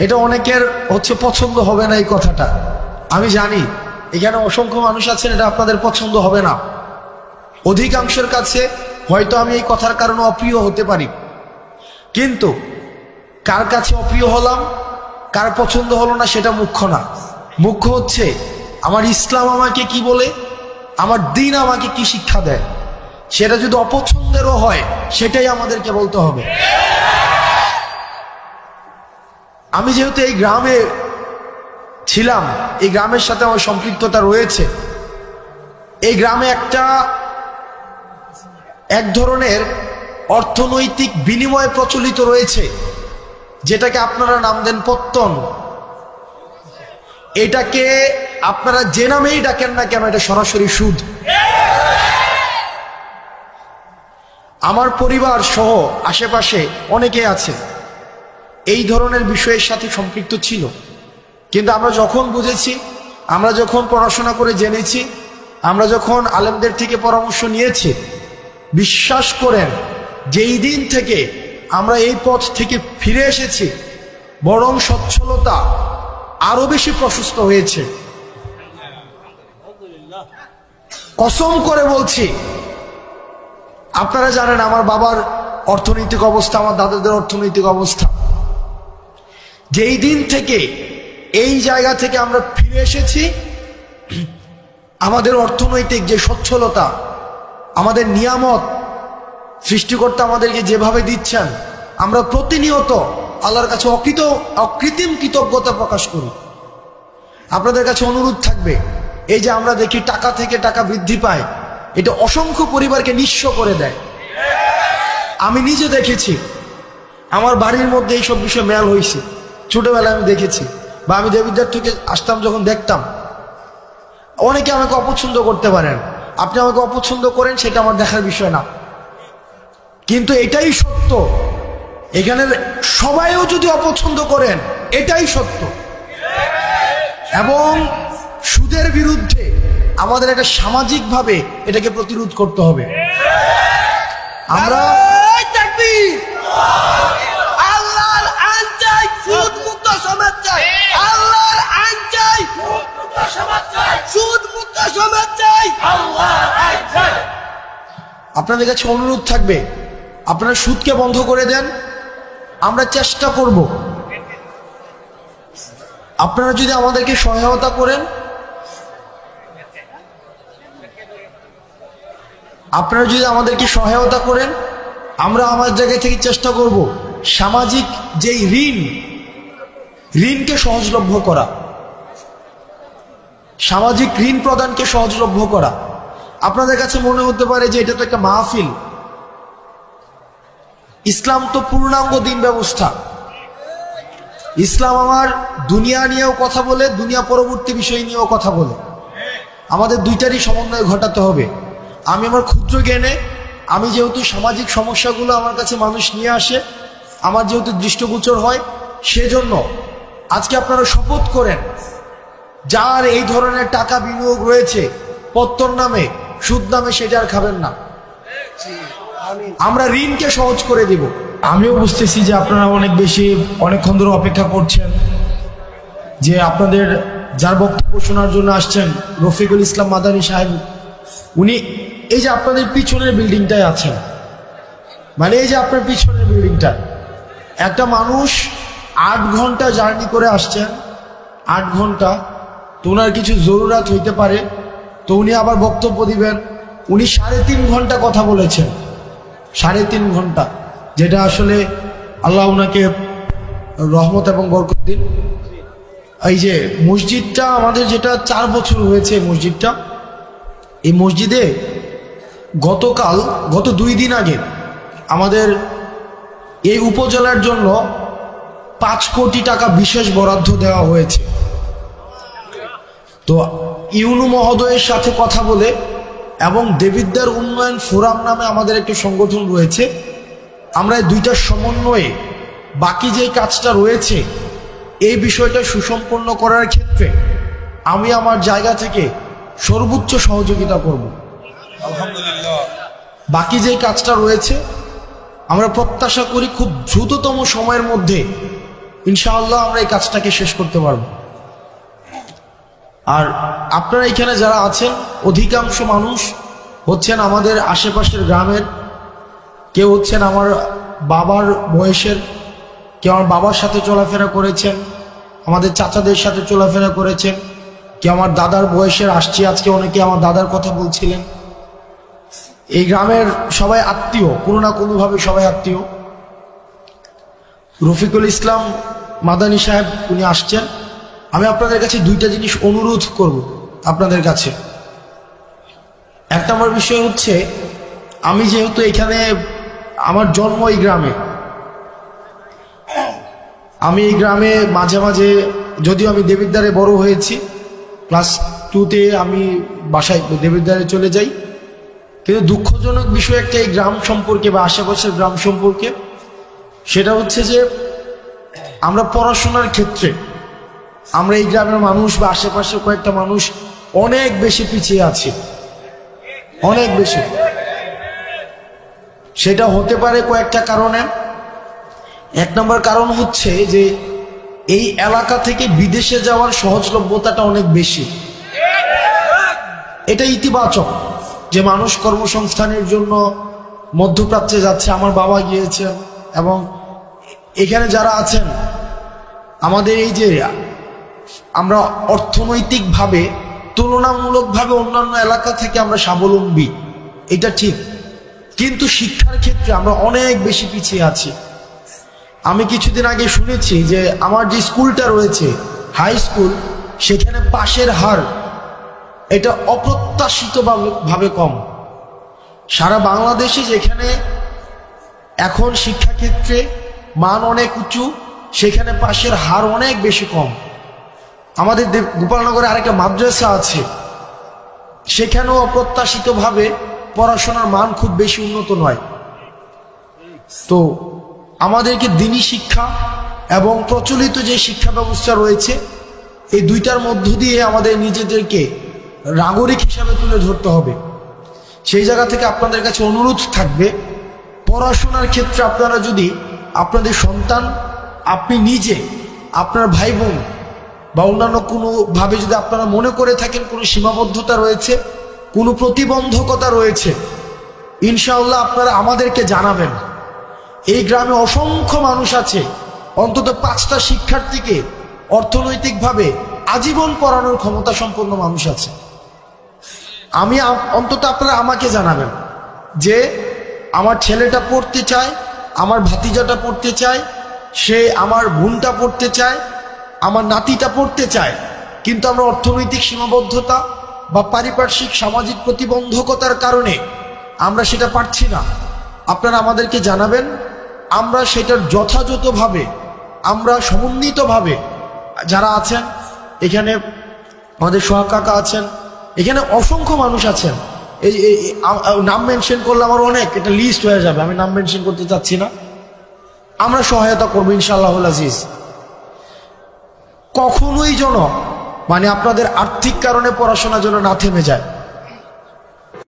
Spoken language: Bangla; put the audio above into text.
এটা অনেকের পছন্দ হবে না এই কথাটা, আমি জানি। এখানে অসংখ্য মানুষ আছেন, এটা আপনাদের পছন্দ হবে না। অধিকাংশের কাছে হয়তো আমি এই কথার কারণে অপ্রিয় হতে পারি, কিন্তু কার কাছে অপ্রিয় হলাম, কার পছন্দ হলো না সেটা মুখ্য না। মুখ্য হচ্ছে আমার ইসলাম আমাকে কি বলে, আমার দ্বীন আমাকে কি শিক্ষা দেয়। সেটা যদি অপছন্দেরও হয় সেটাই আমাদেরকে বলতে হবে। আমি যেহেতু এই গ্রামে ছিলাম, এই গ্রামের সাথে আমার সম্পৃক্ততা রয়েছে। এই গ্রামে এক ধরনের অর্থনৈতিক বিনিময় প্রচলিত রয়েছে, যেটাকে আপনারা নাম দেন পত্তন। এটাকে আপনারা যে নামেই ডাকেন না কেন, এটা সরাসরি সুদ। আমার পরিবার সহ আশেপাশে অনেকে আছে এই ধরনের বিষয়ের সাথে সম্পৃক্ত ছিল, কিন্তু আমরা যখন বুঝেছি, আমরা যখন পড়াশোনা করে জেনেছি, আমরা যখন আলেমদের থেকে পরামর্শ নিয়েছি, বিশ্বাস করেন যেই দিন থেকে আমরা এই পথ থেকে ফিরে এসেছি, বরং সচ্ছলতা আরো বেশি প্রশস্ত হয়েছে। কসম করে বলছি, আপনারা জানেন আমার বাবার অর্থনৈতিক অবস্থা, আমার দাদাদের অর্থনৈতিক অবস্থা। যেই দিন থেকে এই জায়গা থেকে আমরা ফিরে এসেছি, আমাদের অর্থনৈতিক যে সচ্ছলতা, আমাদের নিয়ামত সৃষ্টিকর্তা আমাদেরকে যেভাবে দিচ্ছেন, আমরা প্রতিনিয়ত আল্লাহর কাছে অকৃত্রিম কৃতজ্ঞতা প্রকাশ করি। আপনাদের কাছে অনুরোধ থাকবে, এই যে আমরা দেখি টাকা থেকে টাকা বৃদ্ধি পায়, এটা অসংখ্য পরিবারকে নিঃস্ব করে দেয়। আমি নিজে দেখেছি, আমার বাড়ির মধ্যে এইসব বিষয় মেল হয়েছে, ছোটবেলায় আমি দেখেছি, বা আমি দেবিদ্বার থেকে আসতাম যখন দেখতাম। অনেকে আমাকে অপছন্দ করতে পারেন, আপনি আমাকে অপছন্দ করেন, সেটা আমার দেখার বিষয় না, কিন্তু এটাই সত্য। এখানে সবাইও যদি অপছন্দ করেন, এটাই সত্য। এবং সুদের বিরুদ্ধে আমাদের একটা সামাজিকভাবে এটাকে প্রতিরোধ করতে হবে। আমরা আল্লাহর আইন চাই, সুদ মুক্ত সমাজ চাই। আল্লাহর আইন চাই, সুদ মুক্ত সমাজ চাই। আল্লাহর আইন চাই। আপনাদের কাছে অনুরোধ থাকবে, আপনারা সুদকে বন্ধ করে দেন, আমরা চেষ্টা করব। আপনারা যদি আমাদেরকে সহায়তা করেন, আমরা আমার জায়গা থেকে চেষ্টা করব সামাজিক যেই ঋণকে সহজলভ্য করা, সামাজিক ঋণ প্রদানকে সহজলভ্য করা। আপনাদের কাছে মনে হতে পারে যে এটা তো একটা মাহফিল। ইসলাম তো পূর্ণাঙ্গ দিন ব্যবস্থা। ইসলাম আমার দুনিয়া নিয়েও কথা বলে, দুনিয়া পরবর্তী বিষয় নিয়েও কথা বলে। আমাদের দুইটারই সমন্বয় ঘটাতে হবে। আমি আমার ক্ষুদ্র জ্ঞানে, আমি যেহেতু সামাজিক সমস্যাগুলো আমার কাছে মানুষ নিয়ে আসে, আমার যেহেতু দৃষ্টিগোচর হয়, সেজন্য আজকে আপনারা শপথ করেন, যার এই ধরনের টাকা বিনিয়োগ রয়েছে পত্তন নামে, সুদ নামে, সেটা আর খাবেন না। আমরা ঋণকে সহজ করে দিব। আমিও বুঝতেছি যে আপনারা অনেকক্ষণ ধরে অপেক্ষা করছেন, যে আপনাদের যার বক্তব্য শোনার জন্য আসছেন, রফিকুল ইসলাম মাদানী সাহেব, উনি এই যে আপনাদের পিছনের বিল্ডিংটায় আছেন, মানে এই যে আপনার পিছনের বিল্ডিংটা, একটা মানুষ 8 ঘন্টা জার্নি করে আসছেন, 8 ঘন্টা, তো ওনার কিছু জরুরত হইতে পারে, তো উনি আবার বক্তব্য দিবেন। উনি 3.5 ঘন্টা কথা বলেছেন, 3.5 ঘন্টা, যেটা আসলে আল্লাহ ওনাকে রহমত এবং বরকত দিন। এই যে মসজিদটা আমাদের, যেটা 4 বছর হয়েছে মসজিদটা, এই মসজিদে গত 2 দিন আগে আমাদের এই উপজেলার জন্য 5 কোটি টাকা বিশেষ বরাদ্দ দেওয়া হয়েছে। তো ইউনু মহোদয়ের সাথে কথা বলে, এবং দেবিদ্বার উন্নয়ন ফোরাম নামে আমাদের একটি সংগঠন রয়েছে, আমরা এই দুইটার সমন্বয়ে বাকি যে কাজটা রয়েছে, এই বিষয়টা সুসম্পন্ন করার ক্ষেত্রে আমি আমার জায়গা থেকে সর্বোচ্চ সহযোগিতা করব। আলহামদুলিল্লাহ। বাকি যে কাজটা রয়েছে, আমরা প্রত্যাশা করি খুব দ্রুততম সময়ের মধ্যে ইনশাআল্লাহ আমরা এই কাজটাকে শেষ করতে পারব। আর আপনারা এখানে যারা আছেন অধিকাংশ মানুষ হচ্ছেন আমাদের আশেপাশের গ্রামের, কেউ হচ্ছেন আমার বাবার বয়সের, কেউ আমার বাবার সাথে চলাফেরা করেছেন, আমাদের চাচাদের সাথে চলাফেরা করেছেন, কেউ আমার দাদার বয়সের, আসছি আজকে অনেকে আমার দাদার কথা বলছিলেন। এই গ্রামের সবাই আত্মীয়, কোনো না কোনোভাবে সবাই আত্মীয়। রফিকুল ইসলাম মাদানী সাহেব উনি আসছেন। আমি আপনাদের কাছে দুইটা জিনিস অনুরোধ করব আপনাদের কাছে। এক নম্বর বিষয় হচ্ছে, আমি যেহেতু এখানে আমার জন্ম এই গ্রামে, আমি এই গ্রামে মাঝে মাঝে, যদিও আমি দেবিদ্বারে বড় হয়েছি, ক্লাস 2তে আমি বাসায় দেবিদ্বারে চলে যাই, কিন্তু দুঃখজনক বিষয় একটা এই গ্রাম সম্পর্কে বা আশেপাশের গ্রাম সম্পর্কে, সেটা হচ্ছে যে আমরা পড়াশোনার ক্ষেত্রে আমরা এই গ্রামের মানুষ বা আশেপাশের কয়েকটা মানুষ অনেক বেশি পিছিয়ে আছি, অনেক বেশি। সেটা হতে পারে কয়েকটা কারণে। এক নম্বর কারণ হচ্ছে যে এই এলাকা থেকে বিদেশে যাওয়ার সহজলভ্যতাটা অনেক বেশি। এটা ইতিবাচক যে মানুষ কর্মসংস্থানের জন্য মধ্যপ্রাচ্যে যাচ্ছে। আমার বাবা গিয়েছেন, এবং এখানে যারা আছেন আমাদের এই যে আমরা অর্থনৈতিকভাবে তুলনামূলকভাবে অন্যান্য এলাকা থেকে আমরা স্বাবলম্বী, এটা ঠিক, কিন্তু শিক্ষার ক্ষেত্রে আমরা অনেক বেশি পিছিয়ে আছি। আমি কিছুদিন আগে শুনেছি যে আমার যে স্কুলটা রয়েছে হাই স্কুল, সেখানে পাশের হার এটা অপ্রত্যাশিতভাবে কম। সারা বাংলাদেশে যেখানে এখন শিক্ষাক্ষেত্রে মান অনেক উঁচু, সেখানে পাশের হার অনেক বেশি কম। আমাদের গোপালনগরে আরেকটা মাদ্রাসা আছে, সেখানেও অপ্রত্যাশিতভাবে পড়াশোনার মান খুব বেশি উন্নত নয়। তো আমাদেরকে দ্বীনি শিক্ষা এবং প্রচলিত যে শিক্ষা ব্যবস্থা রয়েছে, এই দুইটার মধ্য দিয়ে আমাদের নিজেদেরকে নাগরিক হিসাবে তুলে ধরতে হবে। সেই জায়গা থেকে আপনাদের কাছে অনুরোধ থাকবে, পড়াশোনার ক্ষেত্রে আপনারা যদি আপনাদের সন্তান, আপনি নিজে, আপনার ভাই বোন বা অন্যান্য কোনোভাবে যদি আপনারা মনে করে থাকেন কোনো সীমাবদ্ধতা রয়েছে, কোনো প্রতিবন্ধকতা রয়েছে, ইনশাআল্লাহ আপনারা আমাদেরকে জানাবেন। এই গ্রামে অসংখ্য মানুষ আছে, অন্তত 5টা শিক্ষার্থীকে অর্থনৈতিকভাবে আজীবন পড়ানোর ক্ষমতা সম্পন্ন মানুষ আছে। আমি অন্তত আপনারা আমাকে জানাবেন যে আমার ছেলেটা পড়তে চায়, আমার ভাতিজাটা পড়তে চায়, সে আমার বোনটা পড়তে চায়, আমার নাতিটা পড়তে চায়, কিন্তু আমরা অর্থনৈতিক সীমাবদ্ধতা বা পারিপার্শ্বিক সামাজিক প্রতিবন্ধকতার কারণে আমরা সেটা পারছি না। আপনারা আমাদেরকে জানাবেন, আমরা সেটার যথাযথভাবে, আমরা সমন্বিতভাবে, যারা আছেন এখানে, আমাদের সোহাগ কাকা আছেন, এখানে অসংখ্য মানুষ আছেন, এই নাম মেনশন করলে আমার অনেক, এটা লিস্ট হয়ে যাবে, আমি নাম মেনশন করতে চাচ্ছি না। আমরা সহায়তা করবো ইনশাআল্লাহুল আজিজ। কখনোই যেন আপনাদের আর্থিক কারণে পড়াশোনা যেন না থেমে যায়।